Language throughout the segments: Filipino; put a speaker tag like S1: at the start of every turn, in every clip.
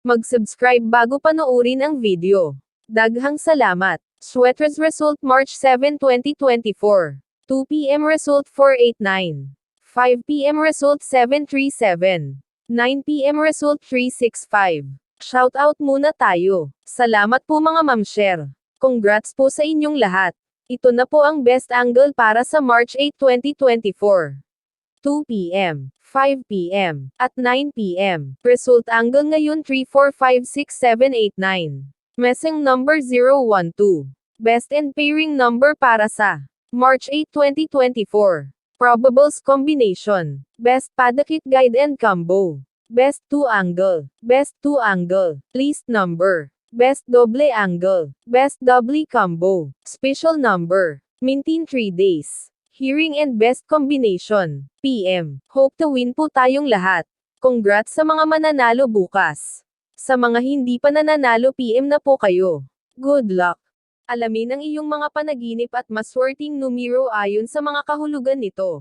S1: Mag-subscribe bago panoorin ang video. Daghang salamat. Sweaters result March 7, 2024. 2 p.m. result 489. 5 p.m. result 737. 9 p.m. result 365. Shoutout muna tayo. Salamat po mga mamshare. Congrats po sa inyong lahat. Ito na po ang best angle para sa March 8, 2024. 2 p.m., 5 p.m., at 9 p.m. Result angle ngayon 3, 4, 5, 6, 7, 8, 9. Messing number 012. Best and pairing number para sa March 8, 2024. Probables combination. Best padakit guide and combo. Best 2 angle. Best 2 angle. Least number. Best double angle. Best double combo. Special number. Maintain 3 days. Hearing and best combination. PM. Hope to win po tayong lahat. Congrats sa mga mananalo bukas. Sa mga hindi pa nananalo PM na po kayo. Good luck. Alamin ang iyong mga panaginip at maswerteng numero ayon sa mga kahulugan nito.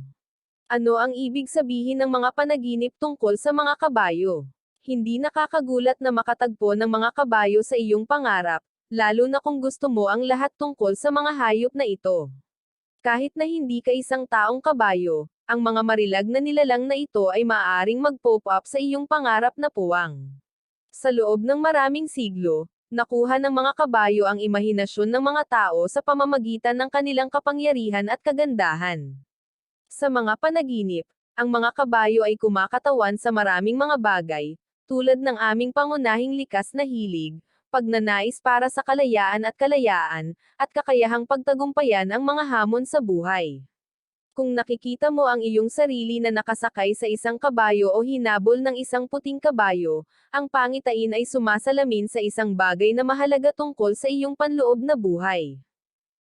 S1: Ano ang ibig sabihin ng mga panaginip tungkol sa mga kabayo? Hindi nakakagulat na makatagpo ng mga kabayo sa iyong pangarap, lalo na kung gusto mo ang lahat tungkol sa mga hayop na ito. Kahit na hindi ka isang taong kabayo, ang mga marilag na nilalang na ito ay maaaring mag-pop up sa iyong pangarap na puwang. Sa loob ng maraming siglo, nakuha ng mga kabayo ang imahinasyon ng mga tao sa pamamagitan ng kanilang kapangyarihan at kagandahan. Sa mga panaginip, ang mga kabayo ay kumakatawan sa maraming mga bagay, tulad ng aming pangunahing likas na hilig, pagnanais para sa kalayaan, at kakayahang pagtagumpayan ang mga hamon sa buhay. Kung nakikita mo ang iyong sarili na nakasakay sa isang kabayo o hinabol ng isang puting kabayo, ang pangitain ay sumasalamin sa isang bagay na mahalaga tungkol sa iyong panloob na buhay.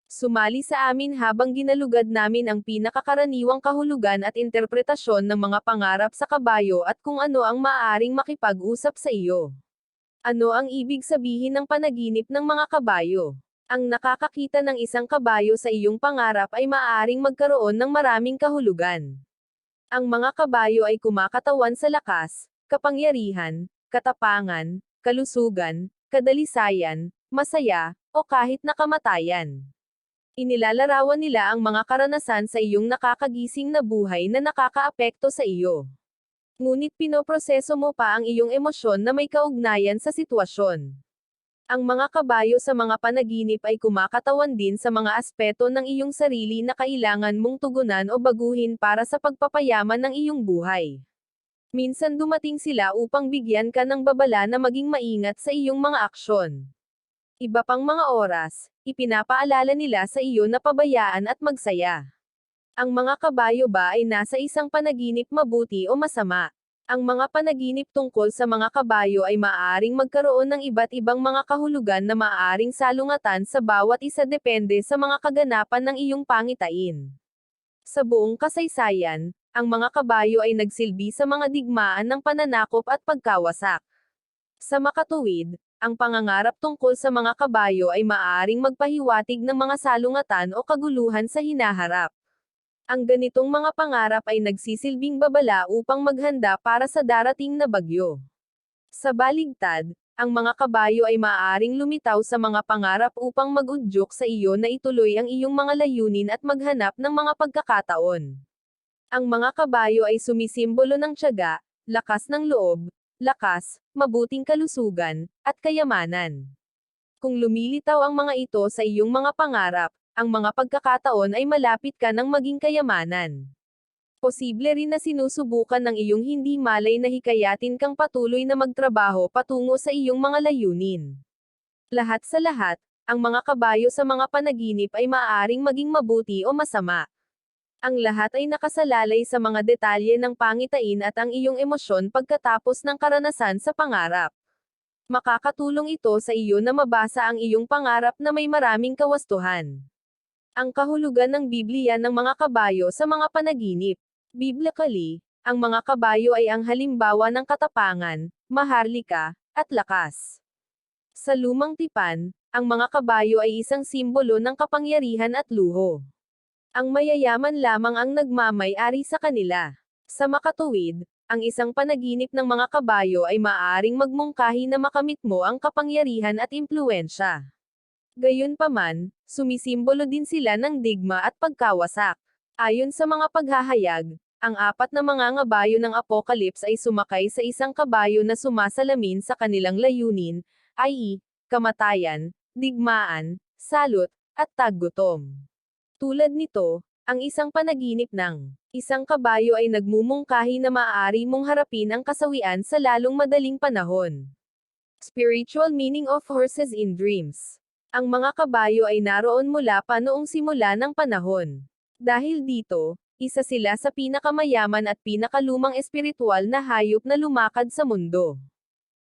S1: Sumali sa amin habang ginalugad namin ang pinakakaraniwang kahulugan at interpretasyon ng mga pangarap sa kabayo at kung ano ang maaaring makipag-usap sa iyo. Ano ang ibig sabihin ng panaginip ng mga kabayo? Ang nakakakita ng isang kabayo sa iyong pangarap ay maaaring magkaroon ng maraming kahulugan. Ang mga kabayo ay kumakatawan sa lakas, kapangyarihan, katapangan, kalusugan, kadalisayan, masaya, o kahit na kamatayan. Inilalarawan nila ang mga karanasan sa iyong nakakagising na buhay na nakakaapekto sa iyo. Ngunit pinoproseso mo pa ang iyong emosyon na may kaugnayan sa sitwasyon. Ang mga kabayo sa mga panaginip ay kumakatawan din sa mga aspeto ng iyong sarili na kailangan mong tugunan o baguhin para sa pagpapayaman ng iyong buhay. Minsan dumating sila upang bigyan ka ng babala na maging maingat sa iyong mga aksyon. Iba pang mga oras, ipinapaalala nila sa iyo na pabayaan at magsaya. Ang mga kabayo ba ay nasa isang panaginip mabuti o masama? Ang mga panaginip tungkol sa mga kabayo ay maaaring magkaroon ng iba't ibang mga kahulugan na maaaring salungatan sa bawat isa depende sa mga kaganapan ng iyong pangitain. Sa buong kasaysayan, ang mga kabayo ay nagsilbi sa mga digmaan ng pananakop at pagkawasak. Sa makatuwid, ang pangangarap tungkol sa mga kabayo ay maaaring magpahiwatig ng mga salungatan o kaguluhan sa hinaharap. Ang ganitong mga pangarap ay nagsisilbing babala upang maghanda para sa darating na bagyo. Sa baligtad, ang mga kabayo ay maaaring lumitaw sa mga pangarap upang mag-udyok sa iyo na ituloy ang iyong mga layunin at maghanap ng mga pagkakataon. Ang mga kabayo ay sumisimbolo ng tiyaga, lakas ng loob, mabuting kalusugan, at kayamanan. Kung lumilitaw ang mga ito sa iyong mga pangarap, ang mga pagkakataon ay malapit ka ng maging kayamanan. Posible rin na sinusubukan ng iyong hindi malay na hikayatin kang patuloy na magtrabaho patungo sa iyong mga layunin. Lahat sa lahat, ang mga kabayo sa mga panaginip ay maaaring maging mabuti o masama. Ang lahat ay nakasalalay sa mga detalye ng pangitain at ang iyong emosyon pagkatapos ng karanasan sa pangarap. Makakatulong ito sa iyo na mabasa ang iyong pangarap na may maraming kawastuhan. Ang kahulugan ng Biblia ng mga kabayo sa mga panaginip. Biblically, ang mga kabayo ay ang halimbawa ng katapangan, maharlika, at lakas. Sa lumang tipan, ang mga kabayo ay isang simbolo ng kapangyarihan at luho. Ang mayayaman lamang ang nagmamay-ari sa kanila. Sa makatuwid, ang isang panaginip ng mga kabayo ay maaaring magmungkahi na makamit mo ang kapangyarihan at impluwensya. Gayunpaman, sumisimbolo din sila ng digma at pagkawasak. Ayon sa mga paghahayag, ang apat na mangangabayo ng Apocalypse ay sumakay sa isang kabayo na sumasalamin sa kanilang layunin, i.e., kamatayan, digmaan, salot, at taggutom. Tulad nito, ang isang panaginip ng isang kabayo ay nagmumungkahi na maaari mong harapin ang kasawian sa lalong madaling panahon. Spiritual meaning of horses in dreams. Ang mga kabayo ay naroon mula pa noong simula ng panahon. Dahil dito, isa sila sa pinakamayaman at pinakalumang espiritual na hayop na lumakad sa mundo.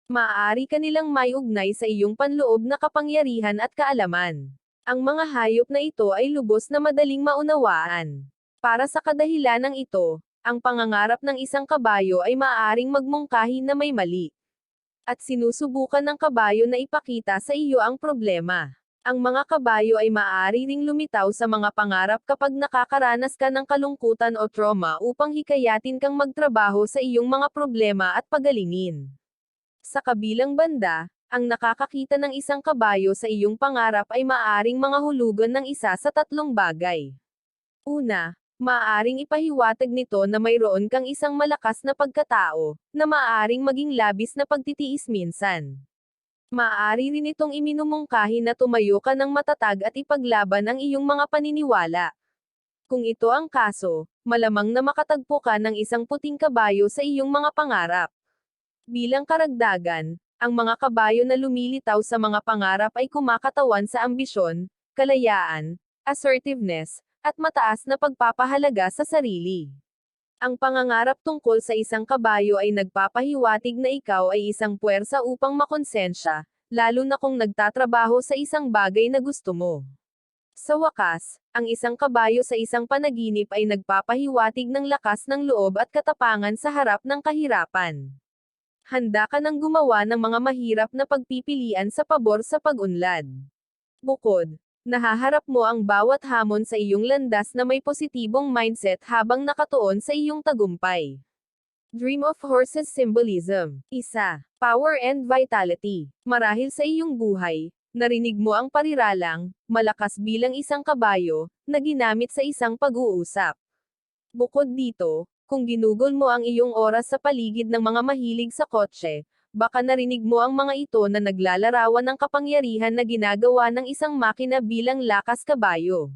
S1: Maaari ka nilang may ugnay sa iyong panloob na kapangyarihan at kaalaman. Ang mga hayop na ito ay lubos na madaling maunawaan. Para sa kadahilanang ito, ang pangangarap ng isang kabayo ay maaaring magmungkahi na may mali. At sinusubukan ng kabayo na ipakita sa iyo ang problema. Ang mga kabayo ay maaari ring lumitaw sa mga pangarap kapag nakakaranas ka ng kalungkutan o trauma upang hikayatin kang magtrabaho sa iyong mga problema at pagalingin. Sa kabilang banda, ang nakakakita ng isang kabayo sa iyong pangarap ay maaaring mga hulugan ng isa sa tatlong bagay. Una, maaaring ipahiwatig nito na mayroon kang isang malakas na pagkatao, na maaaring maging labis na pagtitiis minsan. Maaari rin itong iminumungkahi na tumayo ka ng matatag at ipaglaban ang iyong mga paniniwala. Kung ito ang kaso, malamang na makatagpo ka ng isang puting kabayo sa iyong mga pangarap. Bilang karagdagan, ang mga kabayo na lumilitaw sa mga pangarap ay kumakatawan sa ambisyon, kalayaan, assertiveness, at mataas na pagpapahalaga sa sarili. Ang pangangarap tungkol sa isang kabayo ay nagpapahiwatig na ikaw ay isang puwersa upang makonsensya, lalo na kung nagtatrabaho sa isang bagay na gusto mo. Sa wakas, ang isang kabayo sa isang panaginip ay nagpapahiwatig ng lakas ng loob at katapangan sa harap ng kahirapan. Handa ka nang gumawa ng mga mahirap na pagpipilian sa pabor sa pag-unlad. Bukod, nahaharap mo ang bawat hamon sa iyong landas na may positibong mindset habang nakatuon sa iyong tagumpay. Dream of Horses Symbolism. 1. Power and Vitality. Marahil sa iyong buhay, narinig mo ang pariralang, malakas bilang isang kabayo, na ginamit sa isang pag-uusap. Bukod dito, kung ginugol mo ang iyong oras sa paligid ng mga mahilig sa kotse, baka narinig mo ang mga ito na naglalarawan ng kapangyarihan na ginagawa ng isang makina bilang lakas kabayo.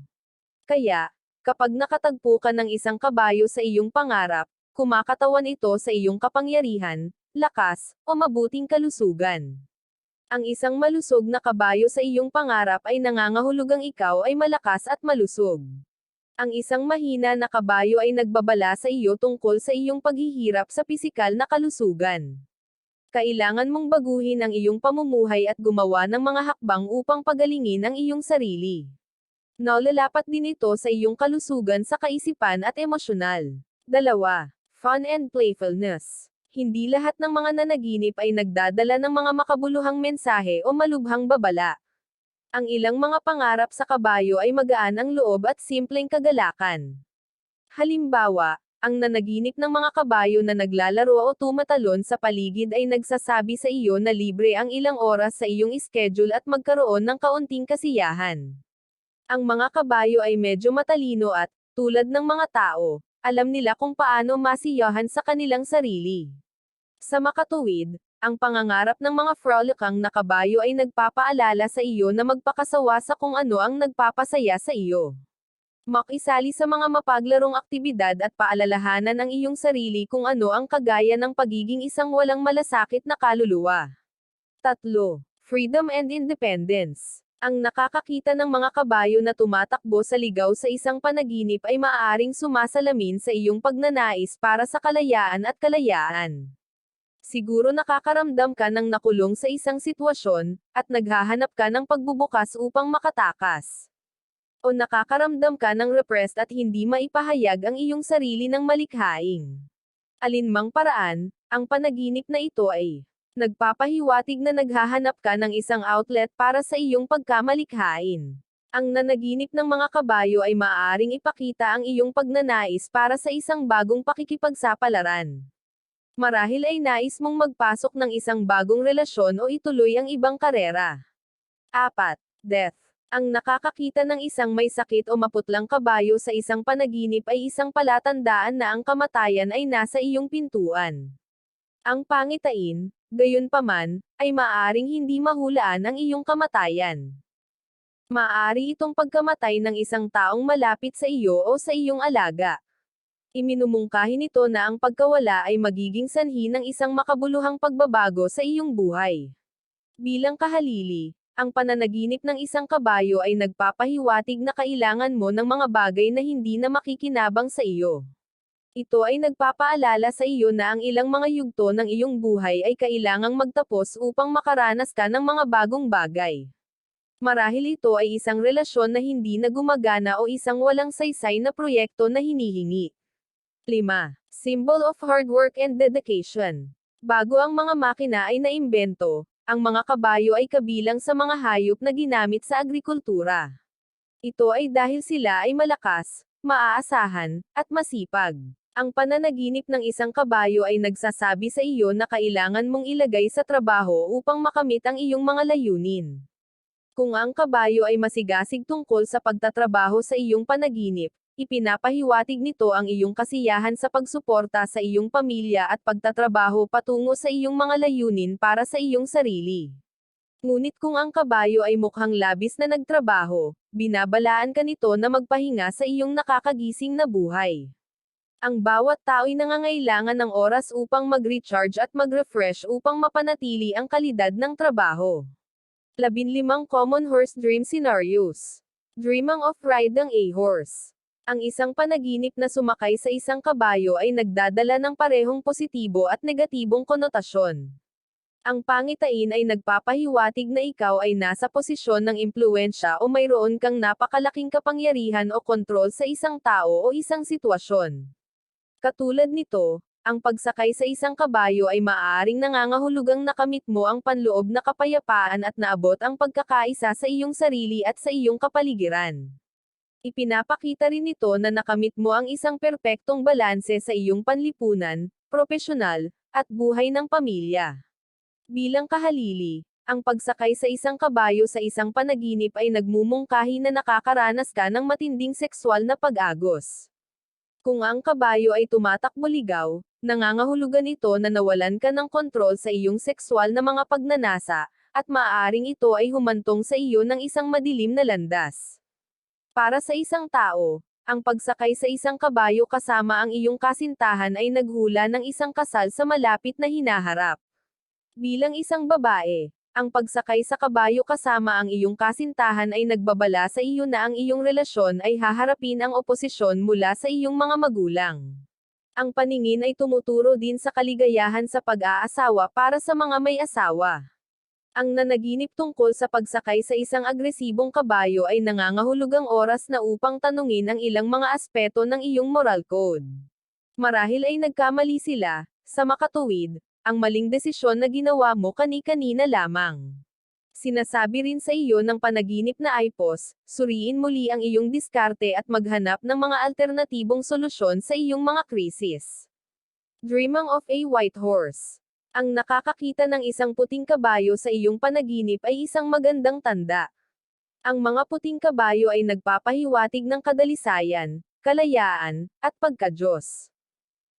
S1: Kaya, kapag nakatagpo ka ng isang kabayo sa iyong pangarap, kumakatawan ito sa iyong kapangyarihan, lakas, o mabuting kalusugan. Ang isang malusog na kabayo sa iyong pangarap ay nangangahulugang ikaw ay malakas at malusog. Ang isang mahina na kabayo ay nagbabala sa iyo tungkol sa iyong paghihirap sa pisikal na kalusugan. Kailangan mong baguhin ang iyong pamumuhay at gumawa ng mga hakbang upang pagalingin ang iyong sarili. Nalalapat din ito sa iyong kalusugan sa kaisipan at emosyonal. 2. Fun and playfulness. Hindi lahat ng mga nanaginip ay nagdadala ng mga makabuluhang mensahe o malubhang babala. Ang ilang mga pangarap sa kabayo ay magaan ang loob at simpleng kagalakan. Halimbawa, ang nanaginip ng mga kabayo na naglalaro o tumatalon sa paligid ay nagsasabi sa iyo na libre ang ilang oras sa iyong schedule at magkaroon ng kaunting kasiyahan. Ang mga kabayo ay medyo matalino at, tulad ng mga tao, alam nila kung paano masiyahan sa kanilang sarili. Sa makatuwid, ang pangangarap ng mga frolicang na kabayo ay nagpapaalala sa iyo na magpakasawa sa kung ano ang nagpapasaya sa iyo. Makisali sa mga mapaglarong aktibidad at paalalahanan ang iyong sarili kung ano ang kagaya ng pagiging isang walang malasakit na kaluluwa. 3. Freedom and Independence. Ang nakakakita ng mga kabayo na tumatakbo sa ligaw sa isang panaginip ay maaaring sumasalamin sa iyong pagnanais para sa kalayaan at kalayaan. Siguro nakakaramdam ka ng nakulong sa isang sitwasyon, at naghahanap ka ng pagbubukas upang makatakas. O nakakaramdam ka ng repressed at hindi maipahayag ang iyong sarili ng malikhaing. Alinmang paraan, ang panaginip na ito ay nagpapahiwatig na naghahanap ka ng isang outlet para sa iyong pagkamalikhain. Ang nanaginip ng mga kabayo ay maaaring ipakita ang iyong pagnanais para sa isang bagong pakikipagsapalaran. Marahil ay nais mong magpasok ng isang bagong relasyon o ituloy ang ibang karera. 4. Death. Ang nakakakita ng isang may sakit o maputlang kabayo sa isang panaginip ay isang palatandaan na ang kamatayan ay nasa iyong pintuan. Ang pangitain, gayunpaman, ay maaaring hindi mahulaan ang iyong kamatayan. Maaari itong pagkamatay ng isang taong malapit sa iyo o sa iyong alaga. Iminumungkahi nito na ang pagkawala ay magiging sanhi ng isang makabuluhang pagbabago sa iyong buhay. Bilang kahalili, ang pananaginip ng isang kabayo ay nagpapahiwatig na kailangan mo ng mga bagay na hindi na makikinabang sa iyo. Ito ay nagpapaalala sa iyo na ang ilang mga yugto ng iyong buhay ay kailangang magtapos upang makaranas ka ng mga bagong bagay. Marahil ito ay isang relasyon na hindi na gumagana o isang walang saysay na proyekto na hinihingi. 5. Symbol of hard work and dedication. Bago ang mga makina ay naimbento, ang mga kabayo ay kabilang sa mga hayop na ginamit sa agrikultura. Ito ay dahil sila ay malakas, maaasahan, at masipag. Ang pananaginip ng isang kabayo ay nagsasabi sa iyo na kailangan mong ilagay sa trabaho upang makamit ang iyong mga layunin. Kung ang kabayo ay masigasig tungkol sa pagtatrabaho sa iyong panaginip, ipinapahiwatig nito ang iyong kasiyahan sa pagsuporta sa iyong pamilya at pagtatrabaho patungo sa iyong mga layunin para sa iyong sarili. Ngunit kung ang kabayo ay mukhang labis na nagtrabaho, binabalaan ka nito na magpahinga sa iyong nakakagising na buhay. Ang bawat tao ay nangangailangan ng oras upang mag-recharge at mag-refresh upang mapanatili ang kalidad ng trabaho. 15 Common Horse Dream Scenarios. Dreaming of riding a horse. Ang isang panaginip na sumakay sa isang kabayo ay nagdadala ng parehong positibo at negatibong konotasyon. Ang pangitain ay nagpapahiwatig na ikaw ay nasa posisyon ng impluwensya o mayroon kang napakalaking kapangyarihan o kontrol sa isang tao o isang sitwasyon. Katulad nito, ang pagsakay sa isang kabayo ay maaaring nangangahulugang nakamit mo ang panloob na kapayapaan at naabot ang pagkakaisa sa iyong sarili at sa iyong kapaligiran. Ipinapakita rin ito na nakamit mo ang isang perpektong balanse sa iyong panlipunan, propesyonal, at buhay ng pamilya. Bilang kahalili, ang pagsakay sa isang kabayo sa isang panaginip ay nagmumungkahi na nakakaranas ka ng matinding sekswal na pag-agos. Kung ang kabayo ay tumatakbo ligaw, nangangahulugan ito na nawalan ka ng kontrol sa iyong sekswal na mga pagnanasa, at maaaring ito ay humantong sa iyo ng isang madilim na landas. Para sa isang tao, ang pagsakay sa isang kabayo kasama ang iyong kasintahan ay naghula ng isang kasal sa malapit na hinaharap. Bilang isang babae, ang pagsakay sa kabayo kasama ang iyong kasintahan ay nagbabala sa iyo na ang iyong relasyon ay haharapin ang oposisyon mula sa iyong mga magulang. Ang paningin ay tumuturo din sa kaligayahan sa pag-aasawa para sa mga may asawa. Ang nanaginip tungkol sa pagsakay sa isang agresibong kabayo ay nangangahulugang oras na upang tanungin ang ilang mga aspeto ng iyong moral code. Marahil ay nagkamali sila, sa makatuwid, ang maling desisyon na ginawa mo kani-kanina lamang. Sinasabi rin sa iyo ng panaginip na Aipos, suriin muli ang iyong diskarte at maghanap ng mga alternatibong solusyon sa iyong mga krisis. Dreaming of a white horse. Ang nakakakita ng isang puting kabayo sa iyong panaginip ay isang magandang tanda. Ang mga puting kabayo ay nagpapahiwatig ng kadalisayan, kalayaan, at pagka-Diyos.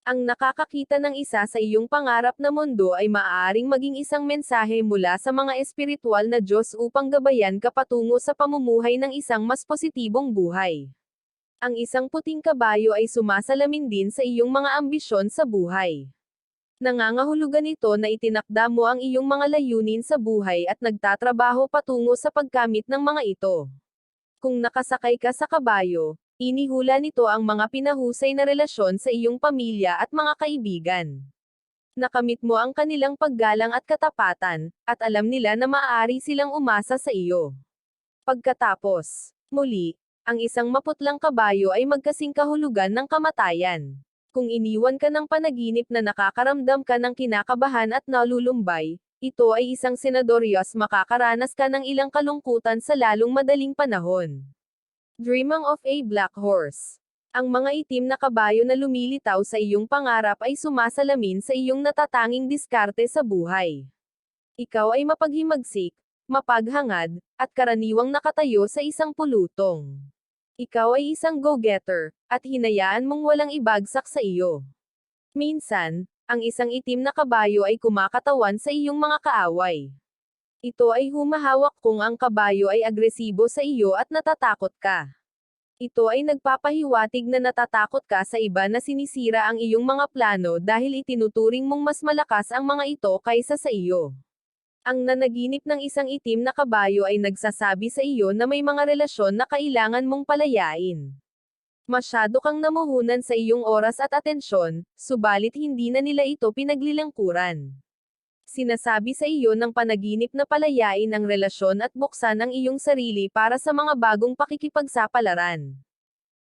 S1: Ang nakakakita ng isa sa iyong pangarap na mundo ay maaaring maging isang mensahe mula sa mga espiritual na Diyos upang gabayan ka patungo sa pamumuhay ng isang mas positibong buhay. Ang isang puting kabayo ay sumasalamin din sa iyong mga ambisyon sa buhay. Nangangahulugan ito na itinakda mo ang iyong mga layunin sa buhay at nagtatrabaho patungo sa pagkamit ng mga ito. Kung nakasakay ka sa kabayo, inihula nito ang mga pinahusay na relasyon sa iyong pamilya at mga kaibigan. Nakamit mo ang kanilang paggalang at katapatan, at alam nila na maaari silang umasa sa iyo. Pagkatapos, muli, ang isang maputlang kabayo ay magkasing kahulugan ng kamatayan. Kung iniwan ka ng panaginip na nakakaramdam ka ng kinakabahan at nalulumbay, ito ay isang senadoryos makakaranas ka ng ilang kalungkutan sa lalong madaling panahon. Dreaming of a black horse. Ang mga itim na kabayo na lumilitaw sa iyong pangarap ay sumasalamin sa iyong natatanging diskarte sa buhay. Ikaw ay mapaghimagsik, mapaghangad, at karaniwang nakatayo sa isang pulutong. Ikaw ay isang go-getter, at hinayaan mong walang ibagsak sa iyo. Minsan, ang isang itim na kabayo ay kumakatawan sa iyong mga kaaway. Ito ay humahawak kung ang kabayo ay agresibo sa iyo at natatakot ka. Ito ay nagpapahiwatig na natatakot ka sa iba na sinisira ang iyong mga plano dahil itinuturing mong mas malakas ang mga ito kaysa sa iyo. Ang nanaginip ng isang itim na kabayo ay nagsasabi sa iyo na may mga relasyon na kailangan mong palayain. Masyado kang namuhunan sa iyong oras at atensyon, subalit hindi na nila ito pinaglilangkuran. Sinasabi sa iyo ng panaginip na palayain ang relasyon at buksan ang iyong sarili para sa mga bagong pakikipagsapalaran.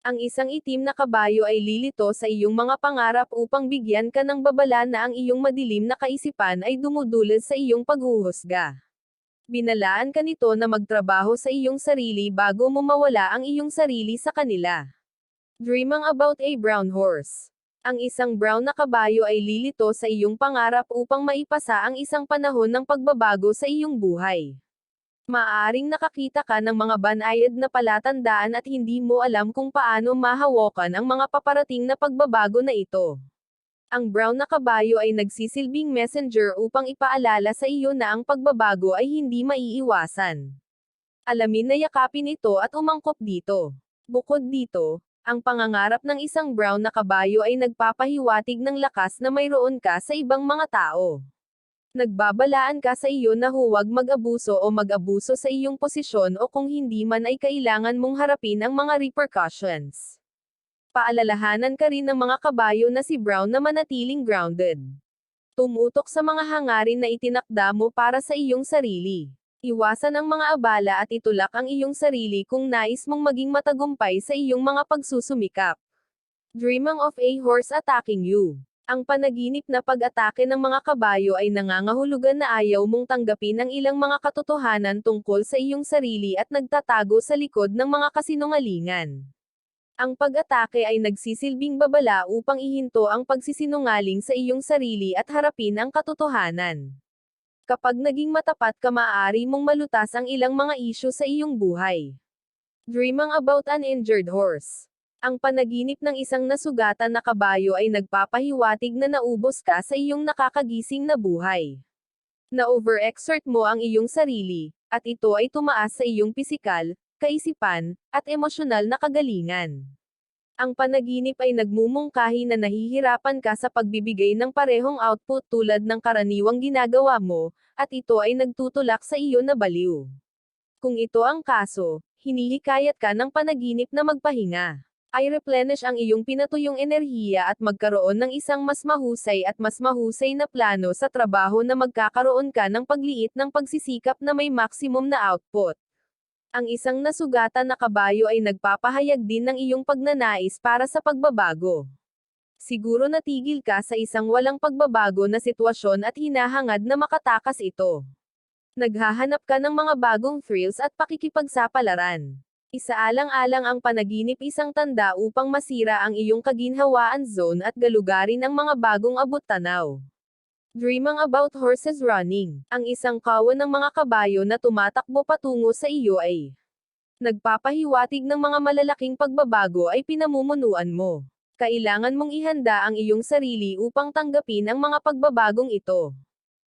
S1: Ang isang itim na kabayo ay lilito sa iyong mga pangarap upang bigyan ka ng babala na ang iyong madilim na kaisipan ay dumudulot sa iyong paghuhusga. Binalaan ka nito na magtrabaho sa iyong sarili bago mo mawala ang iyong sarili sa kanila. Dreaming about a brown horse. Ang isang brown na kabayo ay lilito sa iyong pangarap upang maipasa ang isang panahon ng pagbabago sa iyong buhay. Maaaring nakakita ka ng mga banayad na palatandaan at hindi mo alam kung paano mahawakan ang mga paparating na pagbabago na ito. Ang brown na kabayo ay nagsisilbing messenger upang ipaalala sa iyo na ang pagbabago ay hindi maiiwasan. Alamin na yakapin ito at umangkop dito. Bukod dito, ang pangangarap ng isang brown na kabayo ay nagpapahiwatig ng lakas na mayroon ka sa ibang mga tao. Nagbabalaan ka sa iyo na huwag mag-abuso o mag-abuso sa iyong posisyon o kung hindi man ay kailangan mong harapin ang mga repercussions. Paalalahanan ka rin ng mga kabayo na si Brown na manatiling grounded. Tumutok sa mga hangarin na itinakda mo para sa iyong sarili. Iwasan ang mga abala at itulak ang iyong sarili kung nais mong maging matagumpay sa iyong mga pagsusumikap. Dreaming of a horse attacking you. Ang panaginip na pag-atake ng mga kabayo ay nangangahulugan na ayaw mong tanggapin ang ilang mga katotohanan tungkol sa iyong sarili at nagtatago sa likod ng mga kasinungalingan. Ang pag-atake ay nagsisilbing babala upang ihinto ang pagsisinungaling sa iyong sarili at harapin ang katotohanan. Kapag naging matapat ka, maaari mong malutas ang ilang mga isyu sa iyong buhay. Dreaming about an injured horse. Ang panaginip ng isang nasugatan na kabayo ay nagpapahiwatig na naubos ka sa iyong nakakagising na buhay. Na-overexert mo ang iyong sarili, at ito ay tumaas sa iyong pisikal, kaisipan, at emosyonal na kagalingan. Ang panaginip ay nagmumungkahi na nahihirapan ka sa pagbibigay ng parehong output tulad ng karaniwang ginagawa mo, at ito ay nagtutulak sa iyo na baliw. Kung ito ang kaso, hinihikayat ka ng panaginip na magpahinga. Ay replenish ang iyong pinatuyong enerhiya at magkaroon ng isang mas mahusay na plano sa trabaho na magkakaroon ka ng pagliit ng pagsisikap na may maximum na output. Ang isang nasugatan na kabayo ay nagpapahayag din ng iyong pagnanais para sa pagbabago. Siguro natigil ka sa isang walang pagbabago na sitwasyon at hinahangad na makatakas ito. Naghahanap ka ng mga bagong thrills at pakikipagsapalaran. Isaalang-alang ang panaginip isang tanda upang masira ang iyong kaginhawaan zone at galugarin ang mga bagong abot-tanaw. Dreaming about horses running. Ang isang kawan ng mga kabayo na tumatakbo patungo sa iyo ay nagpapahiwatig ng mga malalaking pagbabago ay pinamumunuan mo. Kailangan mong ihanda ang iyong sarili upang tanggapin ang mga pagbabagong ito.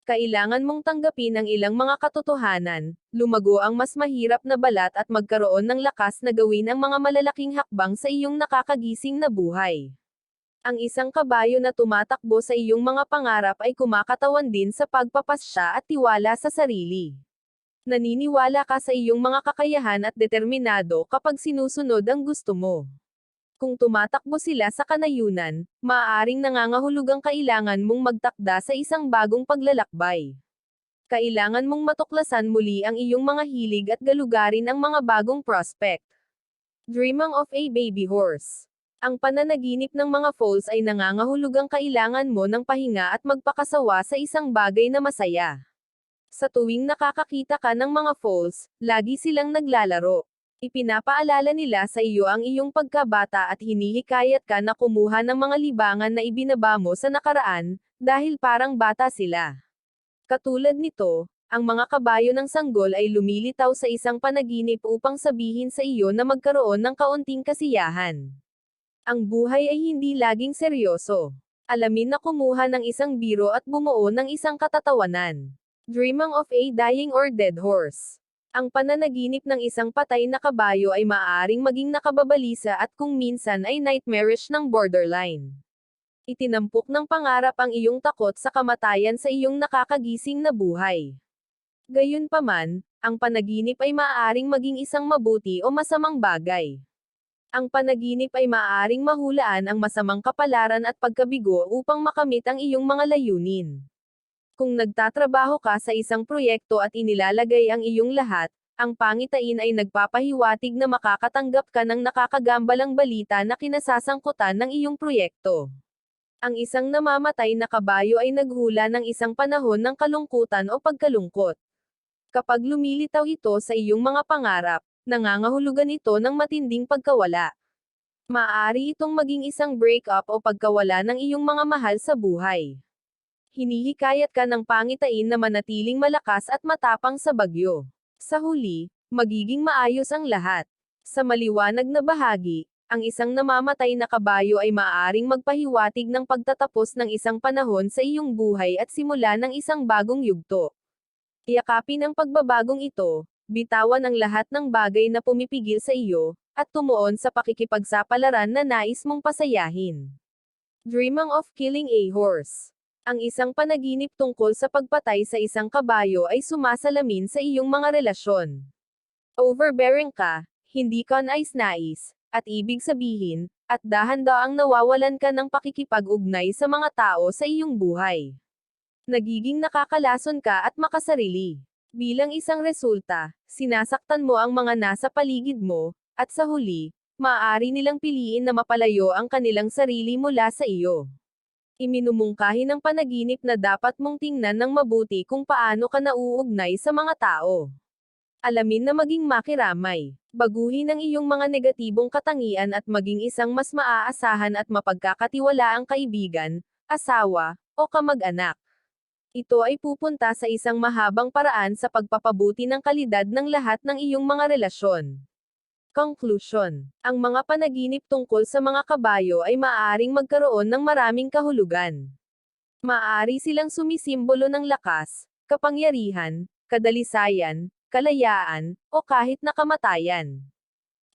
S1: Kailangan mong tanggapin ang ilang mga katotohanan, lumago ang mas mahirap na balat at magkaroon ng lakas na gawin ang mga malalaking hakbang sa iyong nakakagising na buhay. Ang isang kabayo na tumatakbo sa iyong mga pangarap ay kumakatawan din sa pagpapasya at tiwala sa sarili. Naniniwala ka sa iyong mga kakayahan at determinado kapag sinusunod ang gusto mo. Kung tumatakbo sila sa kanayunan, maaaring nangangahulugang kailangan mong magtakda sa isang bagong paglalakbay. Kailangan mong matuklasan muli ang iyong mga hilig at galugarin ang mga bagong prospect. Dreaming of a baby horse. Ang pananaginip ng mga foals ay nangangahulugang kailangan mo ng pahinga at magpakasawa sa isang bagay na masaya. Sa tuwing nakakakita ka ng mga foals, lagi silang naglalaro. Ipinapaalala nila sa iyo ang iyong pagkabata at hinihikayat ka na kumuha ng mga libangan na ibinaba mo sa nakaraan, dahil parang bata sila. Katulad nito, ang mga kabayo ng sanggol ay lumilitaw sa isang panaginip upang sabihin sa iyo na magkaroon ng kaunting kasiyahan. Ang buhay ay hindi laging seryoso. Alamin na kumuha ng isang biro at bumuo ng isang katatawanan. Dreaming of a dying or dead horse. Ang pananaginip ng isang patay na kabayo ay maaaring maging nakababalisa at kung minsan ay nightmarish ng borderline. Itinampok ng pangarap ang iyong takot sa kamatayan sa iyong nakakagising na buhay. Gayunpaman, ang panaginip ay maaaring maging isang mabuti o masamang bagay. Ang panaginip ay maaaring mahulaan ang masamang kapalaran at pagkabigo upang makamit ang iyong mga layunin. Kung nagtatrabaho ka sa isang proyekto at inilalagay ang iyong lahat, ang pangitain ay nagpapahiwatig na makakatanggap ka ng nakakagambalang balita na kinasasangkutan ng iyong proyekto. Ang isang namamatay na kabayo ay naghula ng isang panahon ng kalungkutan o pagkalungkot. Kapag lumilitaw ito sa iyong mga pangarap, nangangahulugan ito ng matinding pagkawala. Maaari itong maging isang breakup o pagkawala ng iyong mga mahal sa buhay. Hinihikayat ka ng pangitain na manatiling malakas at matapang sa bagyo. Sa huli, magiging maayos ang lahat. Sa maliwanag na bahagi, ang isang namamatay na kabayo ay maaaring magpahiwatig ng pagtatapos ng isang panahon sa iyong buhay at simula ng isang bagong yugto. Yakapin ang pagbabagong ito, bitawan ang lahat ng bagay na pumipigil sa iyo, at tumuon sa pakikipagsapalaran na nais mong pasayahin. Dreaming of killing a horse. Ang isang panaginip tungkol sa pagpatay sa isang kabayo ay sumasalamin sa iyong mga relasyon. Overbearing ka, hindi ka nais-nais, at ibig sabihin, at dahan-daang nawawalan ka ng pakikipag-ugnay sa mga tao sa iyong buhay. Nagiging nakakalason ka at makasarili. Bilang isang resulta, sinasaktan mo ang mga nasa paligid mo, at sa huli, maaari nilang piliin na mapalayo ang kanilang sarili mula sa iyo. Iminumungkahi ng panaginip na dapat mong tingnan ng mabuti kung paano ka nauugnay sa mga tao. Alamin na maging makiramay. Baguhin ang iyong mga negatibong katangian at maging isang mas maaasahan at mapagkakatiwalaang kaibigan, asawa, o kamag-anak. Ito ay pupunta sa isang mahabang paraan sa pagpapabuti ng kalidad ng lahat ng iyong mga relasyon. Conclusion. Ang mga panaginip tungkol sa mga kabayo ay maaaring magkaroon ng maraming kahulugan. Maaari silang sumisimbolo ng lakas, kapangyarihan, kadalisayan, kalayaan, o kahit na kamatayan.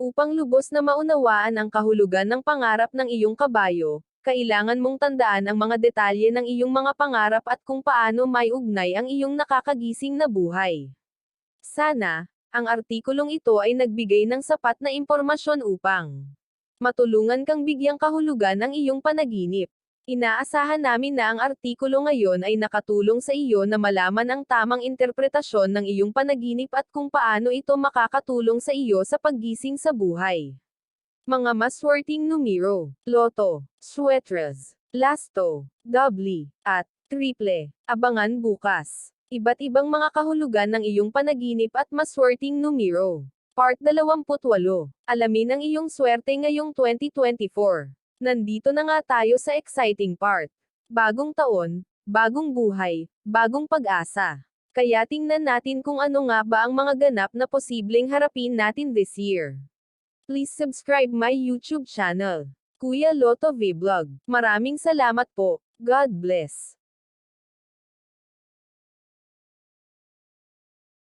S1: Upang lubos na maunawaan ang kahulugan ng pangarap ng iyong kabayo, kailangan mong tandaan ang mga detalye ng iyong mga pangarap at kung paano may ugnay ang iyong nakakagising na buhay. Sana, ang artikulong ito ay nagbigay ng sapat na impormasyon upang matulungan kang bigyang kahulugan ang iyong panaginip. Inaasahan namin na ang artikulo ngayon ay nakatulong sa iyo na malaman ang tamang interpretasyon ng iyong panaginip at kung paano ito makakatulong sa iyo sa paggising sa buhay. Mga maswerteng numero, loto, swetres, lasto, doubly, at triple. Abangan bukas. Iba't ibang mga kahulugan ng iyong panaginip at maswerteng numero. Part 28. Alamin ang iyong swerte ngayong 2024. Nandito na nga tayo sa exciting part. Bagong taon, bagong buhay, bagong pag-asa. Kaya tingnan natin kung ano nga ba ang mga ganap na posibleng harapin natin this year. Please subscribe my YouTube channel, Kuya Lotto Vlog. Maraming salamat po. God bless.